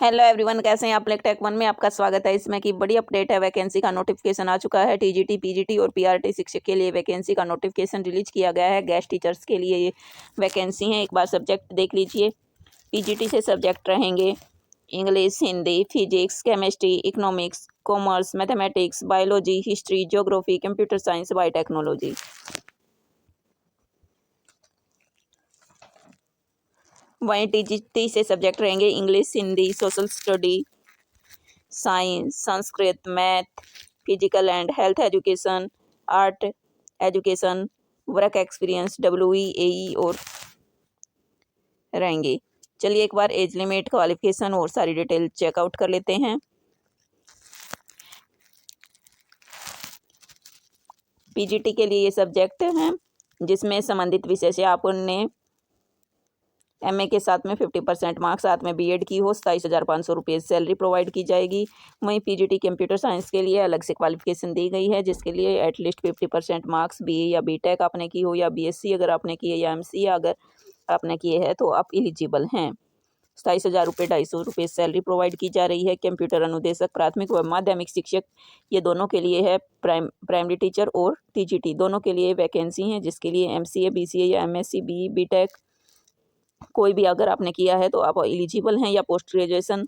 Hello everyone, कैसे हैं आप लोग। टेक वन में आपका स्वागत है। इसमें की बड़ी अपडेट है। वैकेंसी का नोटिफिकेशन आ चुका है। टीजीटी, पीजीटी और पीआरटी शिक्षक के लिए वैकेंसी का नोटिफिकेशन रिलीज किया गया है। गेस्ट टीचर्स के लिए ये वैकेंसी है। एक बार सब्जेक्ट देख लीजिए। पीजीटी से सब्जेक्ट रहेंगे English, Hindi, physics, chemistry, economics, commerce, mathematics, biology, history, geography, computer science, biotechnology. वहीं टीजीटी से सब्जेक्ट रहेंगे English, Hindi, social study, science, Sanskrit, math, physical and health education, art education, work experience, WEAE और रहेंगे। चलिए एक बार एज लिमिट, क्वालिफिकेशन और सारी detail checkout कर लेते हैं। पीजीटी के लिए ये सब्जेक्ट हैं जिसमें संबंधित विषय से आपने MA के साथ में 50% मार्क्स, साथ में BEd की हो। 27,500 रुपये सैलरी प्रोवाइड की जाएगी। वहीं पीजीटी कंप्यूटर साइंस के लिए अलग से क्वालिफिकेशन दी गई है, जिसके लिए एटलीस्ट 50% मार्क्स BA या BTech आपने की हो, या BSc अगर आपने की है, या MCA अगर आपने किए हैं तो आप एलिजिबल हैं। 27,250 रुपये सैलरी प्रोवाइड की जा रही है। कंप्यूटर अनुदेशक, प्राथमिक व माध्यमिक शिक्षक, ये दोनों के लिए है। प्राइमरी टीचर और टीजीटी दोनों के लिए वैकेंसी हैं, जिसके लिए MCA, BCA या MSc, BE, BTech कोई भी अगर आपने किया है तो आप एलिजिबल हैं, या पोस्ट ग्रेजुएशन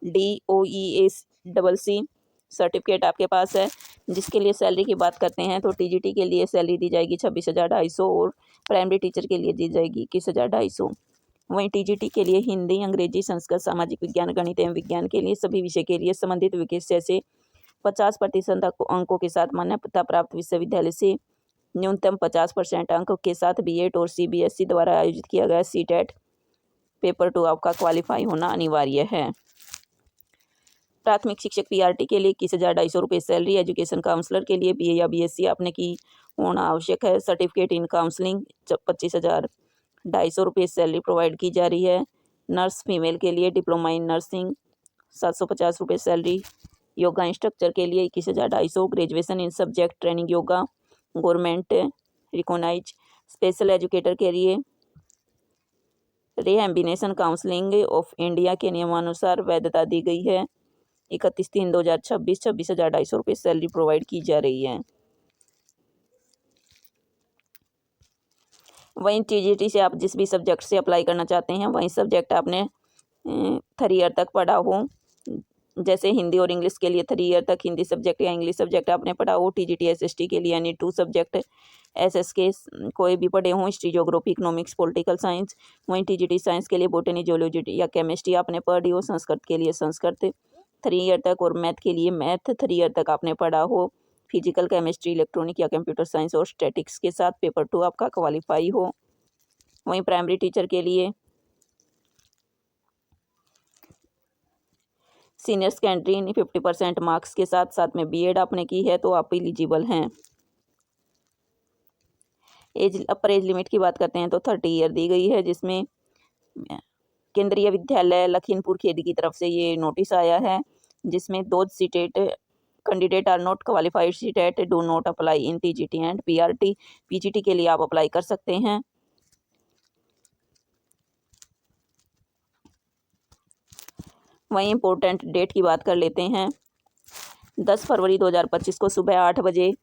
DOEACC सर्टिफिकेट आपके पास है। जिसके लिए सैलरी की बात करते हैं तो टीजीटी के लिए सैलरी दी जाएगी 26,250 और प्राइमरी टीचर के लिए दी जाएगी 21,250। वहीं टीजीटी के लिए हिंदी, अंग्रेजी, संस्कृत, सामाजिक विज्ञान, गणित एवं विज्ञान के लिए सभी विषय के लिए संबंधित विषय से 50% अंकों के साथ मान्यता प्राप्त विश्वविद्यालय से न्यूनतम 50% अंक के साथ BEd और CBSE द्वारा आयोजित किया गया CTET पेपर 2 आपका क्वालिफाई होना अनिवार्य है। प्राथमिक शिक्षक PRT के लिए 21,250 रुपये सैलरी। एजुकेशन काउंसलर के लिए BA या BSc आपने की होना आवश्यक है। सर्टिफिकेट इन काउंसलिंग 25,250 रुपये सैलरी प्रोवाइड की जा रही है। नर्स फीमेल के लिए डिप्लोमा इन नर्सिंग 750 रुपये सैलरी। योगा इंस्ट्रक्टर के लिए 21,250। Graduation in subject training yoga government recognise. Special educator के लिए रिहैबिलिटेशन काउंसलिंग ऑफ इंडिया के नियमानुसार वैधता दी गई है। 31/3/2026 26,250 रुपये सैलरी प्रोवाइड की जा रही है। वहीं टीजीटी से आप जिस भी सब्जेक्ट से अप्लाई करना चाहते हैं, वहीं सब्जेक्ट आपने 3 ईयर तक पढ़ा हो। जैसे हिंदी और इंग्लिश के लिए 3 ईयर तक हिंदी सब्जेक्ट या इंग्लिश सब्जेक्ट आपने पढ़ा हो। टीजीटी SST के लिए यानी 2 सब्जेक्ट SS के कोई भी पढ़े हों, history, geography, economics, political science. वहीं टीजीटी साइंस के लिए बॉटनी, जूलॉजी या केमिस्ट्री आपने पढ़ी हो। संस्कृत के लिए संस्कृत 3 ईयर तक, और मैथ के लिए मैथ 3 ईयर तक आपने पढ़ा हो। फिजिकल, केमिस्ट्री, इलेक्ट्रॉनिक या कंप्यूटर साइंस और स्टैटिक्स के साथ पेपर 2 आपका क्वालिफाई हो। वहीं प्राइमरी टीचर के लिए सीनियर सेकेंडरी 50% मार्क्स के साथ, साथ में BEd आपने की है तो आप एलिजिबल हैं। अपर एज लिमिट की बात करते हैं तो 30 ईयर दी गई है, जिसमें केंद्रीय विद्यालय लखीमपुर खेड़ी की तरफ से ये नोटिस आया है, जिसमें those seated candidate are not qualified CTET do not apply in TGT and PRT। PGT के लिए आप अप्लाई कर सकते हैं। वहीं इम्पोर्टेंट डेट की बात कर लेते हैं। 10 फरवरी 2025 को सुबह 8 बजे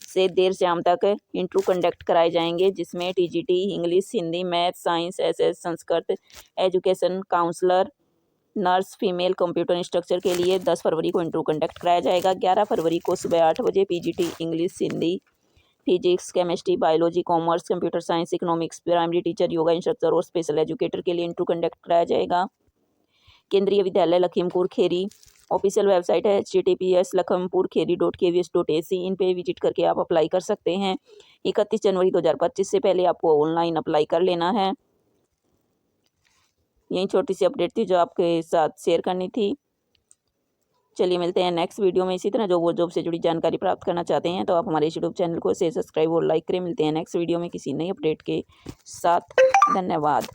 से देर शाम तक इंटरव्यू कंडक्ट कराए जाएंगे, जिसमें TGT, English, Hindi, math, science, SS, Sanskrit, education counsellor, nurse female, computer instructor के लिए 10 फरवरी को इंटरव्यू कंडक्ट कराया जाएगा। 11 फरवरी को सुबह 8 बजे PGT, English, Hindi, physics, chemistry, biology, commerce, computer science, economics, primary teacher, yoga instructor और स्पेशल एजुकेटर के लिए इंटरव्यू कंडक्ट कराया जाएगा। केंद्रीय विद्यालय लखीमपुर खेड़ी ऑफिशियल वेबसाइट है https://lakhimpurekheri.kvs.ac। इन पे विजिट करके आप अप्लाई कर सकते हैं। 31 जनवरी 2025 से पहले आपको ऑनलाइन अप्लाई कर लेना है। यही छोटी सी अपडेट थी जो आपके साथ शेयर करनी थी। चलिए मिलते हैं नेक्स्ट वीडियो में। इसी तरह जॉब से जुड़ी जानकारी प्राप्त करना चाहते हैं तो आप हमारे यूट्यूब चैनल को सब्सक्राइब और लाइक करें। मिलते हैं नेक्स्ट वीडियो में किसी नई अपडेट के साथ। धन्यवाद।